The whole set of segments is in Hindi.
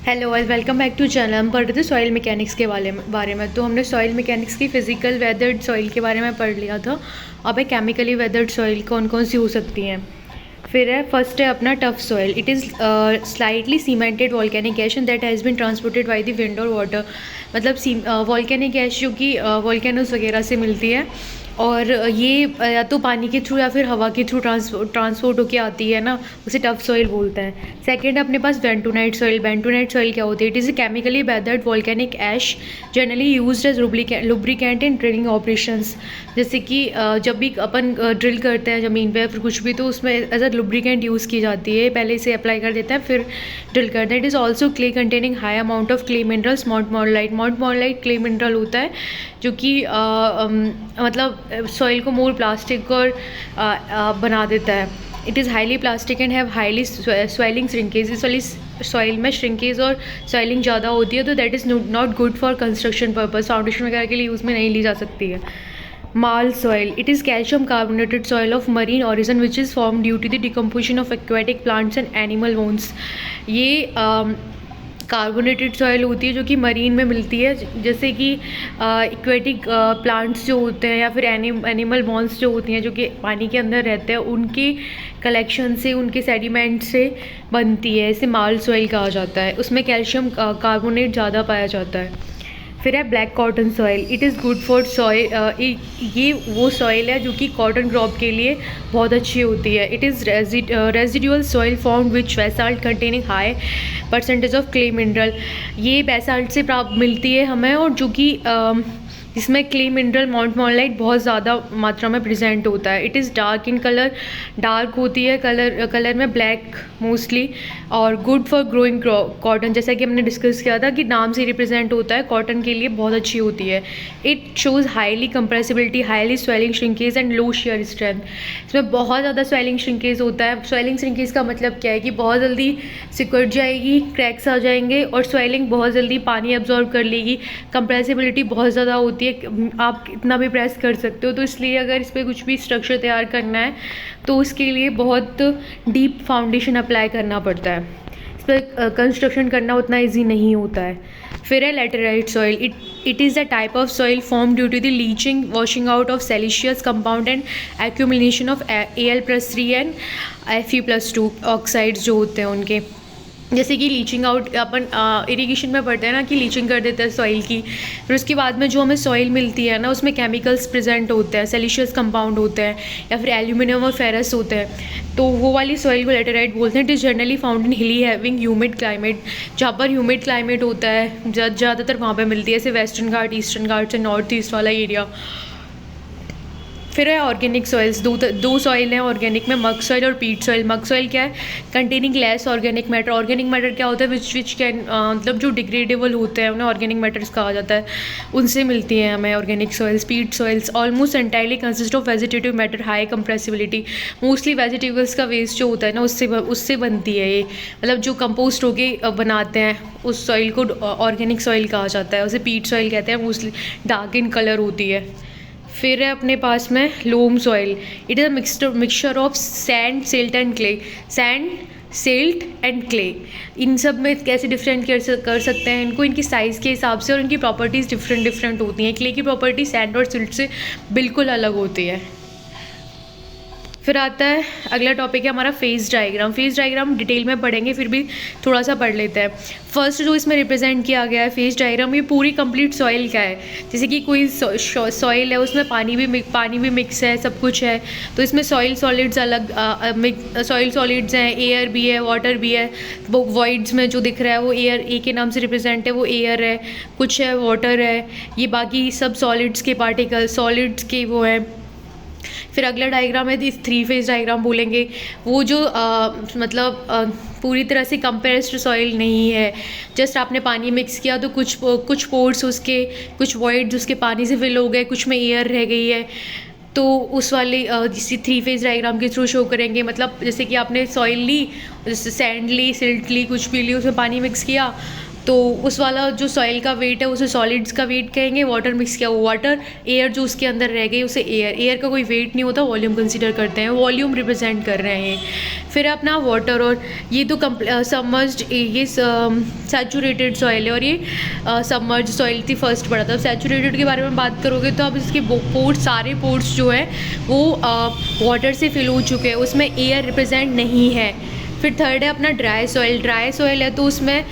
Hello guys, welcome back to channel. हम पढ़ रहे थे सॉइल मैकेनिक्स के बारे में। तो हमने सॉइल मैकेनिक्स की फिजिकल वेदर्ड सॉइल के बारे में पढ़ लिया था। अब है केमिकली वेदर्ड सॉइल कौन कौन सी हो सकती हैं। फिर है फर्स्ट है अपना tuff soil. It is slightly cemented volcanic ash and that has been transported by the wind और वाटर। मतलब वॉल्केनिक ऐश जो कि वॉल्केनोस वगैरह से मिलती है और ये या तो पानी के थ्रू या फिर हवा के थ्रू ट्रांसपोर्ट होके आती है ना, उसे टफ सॉइल बोलते हैं। सेकंड है अपने पास बेंटोनाइट सॉइल। बेंटोनाइट सॉइल क्या होती है? It is a chemically weathered volcanic ash generally used as lubricant in drilling operations. जैसे कि जब भी अपन ड्रिल करते हैं ज़मीन पे फिर कुछ भी, तो उसमें एज अ लुब्रिकेंट यूज़ की जाती है। पहले इसे अप्लाई कर देते हैं फिर ड्रिल करते हैं। It is also clay containing high amount of clay minerals. Montmorillonite clay mineral होता है जो कि मतलब सॉइल को मोर प्लास्टिक और बना देता है। It is highly plastic and have highly swelling shrinkage. इस वाली सॉइल में श्रिंकेज और स्वेलिंग ज़्यादा होती है, तो that is not good for construction purpose. Foundation वगैरह के लिए यूज़ में नहीं ली जा सकती है। Marl soil. It is calcium carbonated soil of marine origin which is form due to the decomposition of aquatic plants and animal bones. ये कार्बोनेटेड सॉइल होती है जो कि मरीन में मिलती है, जैसे कि एक्वेटिक प्लांट्स जो होते हैं या फिर एनिमल बॉन्स जो होती हैं जो कि पानी के अंदर रहते हैं, उनके कलेक्शन से, उनके सेडिमेंट से बनती है। इसे माल सॉइल कहा जाता है। उसमें कैल्शियम कार्बोनेट ज़्यादा पाया जाता है। फिर है black cotton soil. It is good for soil. ये वो सॉइल है जो कि कॉटन क्रॉप के लिए बहुत अच्छी होती है। It is residual soil formed which basalt containing high percentage of clay mineral. ये बेसाल्ट से प्राप्त मिलती है हमें, और जो कि इसमें क्ले मिनरल मॉन्टमॉर्लाइट बहुत ज़्यादा मात्रा में प्रेजेंट होता है। It is dark in colour, dark होती है कलर में, ब्लैक मोस्टली, और गुड फॉर ग्रोइंग कॉटन। जैसा कि हमने डिस्कस किया था कि नाम से रिप्रेजेंट होता है, कॉटन के लिए बहुत अच्छी होती है। It shows highly compressibility, highly swelling shrinkage and low shear strength. इसमें बहुत ज़्यादा स्वेलिंग श्रिंकेज होता है। स्वेलिंग श्रिंकेज का मतलब क्या है कि बहुत जल्दी सिकुड़ जाएगी, क्रैक्स आ जाएंगे, और स्वेलिंग बहुत जल्दी पानी एब्जॉर्ब कर लेगी। कंप्रेसिबिलिटी बहुत ज़्यादा होती है, आप इतना भी प्रेस कर सकते हो। तो इसलिए अगर इस पर कुछ भी स्ट्रक्चर तैयार करना है तो उसके लिए बहुत डीप फाउंडेशन अप्लाई करना पड़ता है। इस पर कंस्ट्रक्शन करना उतना इजी नहीं होता है। फिर है laterite soil. It is a type of soil form due to the leaching, washing out of siliceous compound and accumulation of Al+3 and Fe+2 oxides जो होते हैं उनके। जैसे कि लीचिंग आउट, अपन इरिगेशन में पढ़ते हैं ना कि लीचिंग कर देते हैं सॉइल की। फिर उसके बाद में जो हमें सॉइल मिलती है ना, उसमें केमिकल्स प्रेजेंट होते हैं, सिलिशियस कंपाउंड होते हैं या फिर एल्यूमिनियम और फेरस होते हैं। तो वो वाली सॉइल को लैटेराइट बोलते हैं। It is generally found in हिली हैविंग ह्यूमिड क्लाइमेट। जहाँ पर ह्यूमिड क्लाइमेट होता है ज़्यादातर वहाँ पर मिलती है, जैसे वेस्टर्न घाट, ईस्टर्न घाट से नॉर्थ ईस्ट वाला एरिया। फिर है ऑर्गेनिक सॉइल्स। दो सॉइल हैं ऑर्गेनिक में, मग सॉइल और पीट सॉइल। मग सॉइल क्या है? Containing less organic matter. Organic matter क्या होता है? विच कैन मतलब जो डिग्रेडेबल होते हैं उन्हें ऑर्गेनिक मैटर्स कहा जाता है, उनसे मिलती हैं हमें ऑर्गेनिक सॉइल्स। पीट soils almost entirely consist of vegetative matter, high compressibility. Mostly vegetables का वेस्ट जो होता है ना, उससे बनती है ये। मतलब जो कंपोस्ट होके बनाते हैं उस सॉइल को ऑर्गेनिक सॉइल कहा जाता है। उसे पीट सॉइल कहते हैं। मोस्टली डार्क इन कलर होती है। फिर है अपने पास में loam soil. It is a mixture of sand, silt and clay. Sand, silt and clay, इन सब में कैसे डिफरेंट कर सकते हैं इनको? इनकी साइज़ के हिसाब से, और इनकी प्रॉपर्टीज़ डिफरेंट होती हैं। क्ले की प्रॉपर्टी सैंड और सिल्ट से बिल्कुल अलग होती है। फिर आता है अगला टॉपिक है हमारा phase diagram. Phase diagram detail में पढ़ेंगे, फिर भी थोड़ा सा पढ़ लेते हैं। फर्स्ट जो इसमें रिप्रेजेंट किया गया है फेज डायग्राम, ये पूरी कंप्लीट सॉइल का है। जैसे कि कोई सॉइल है, उसमें पानी भी मिक्स है, सब कुछ है। तो इसमें सॉइल सॉलिड्स अलग, सॉइल सॉलिड्स हैं, एयर भी है, वाटर भी है। वो वॉइड्स में जो दिख रहा है वो एयर, ए के नाम से रिप्रेजेंट है, वो एयर है। कुछ है वाटर है। ये बाकी सब सॉलिड्स के पार्टिकल, सॉलिड्स के वो है। फिर अगला डायग्राम है, इस 3 फेज डायग्राम बोलेंगे। वो जो पूरी तरह से कंप्रेस्ड सॉइल नहीं है, जस्ट आपने पानी मिक्स किया तो कुछ पोर्स उसके, कुछ वॉइड्स उसके पानी से फिल हो गए, कुछ में एयर रह गई है। तो उस वाले इसी 3 फेज डायग्राम के थ्रू शो करेंगे। मतलब जैसे कि आपने सॉइल ली, जैसे सैंड ली, सिल्ट ली, कुछ भी ली, उसमें पानी मिक्स किया, तो उस वाला जो सॉइल का वेट है उसे सॉलिड्स का वेट कहेंगे, वाटर मिक्स किया वो वाटर, एयर जो उसके अंदर रह गई उसे एयर, एयर का कोई वेट नहीं होता, वॉल्यूम कंसीडर करते हैं, वॉल्यूम रिप्रेजेंट कर रहे हैं ये। फिर अपना वाटर, और ये तो सबमर्ज्ड, ये सैचुरेटेड सॉइल है और ये सबमर्ज सॉइल थी फर्स्ट पड़ा था। सैचुरेटेड के बारे में बात करोगे तो अब इसके पोर्स, सारे पोर्स जो है वो वाटर से फिल हो चुके हैं, उसमें एयर रिप्रेजेंट नहीं है। फिर थर्ड है अपना ड्राई सॉइल, ड्राई सॉइल है तो उसमें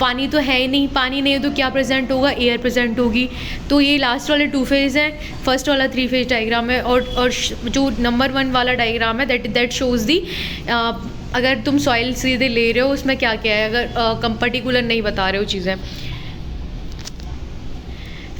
पानी तो है ही नहीं, पानी नहीं है तो क्या प्रेजेंट होगा, एयर प्रेजेंट होगी। तो ये लास्ट वाले 2 फेज़ हैं, फर्स्ट वाला 3 फेज़ डायग्राम है, और जो नंबर 1 वाला डायग्राम है दैट शोज़ दी अगर तुम सॉइल सीधे ले रहे हो उसमें क्या क्या है, अगर पर्टिकुलर नहीं बता रहे हो चीज़ें।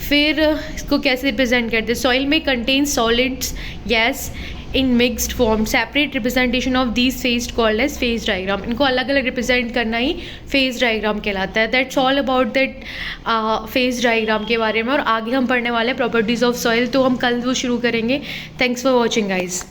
फिर इसको कैसे रिप्रेजेंट करते हैं, सॉइल में contain solids gas in mixed form, separate representation of these phase called as phase diagram. इनको अलग अलग रिप्रेजेंट करना ही फेज डायग्राम कहलाता है। That's all about that phase diagram के बारे में, और आगे हम पढ़ने वाले हैं प्रॉपर्टीज़ ऑफ सॉइल, तो हम कल वो शुरू करेंगे। Thanks for watching guys.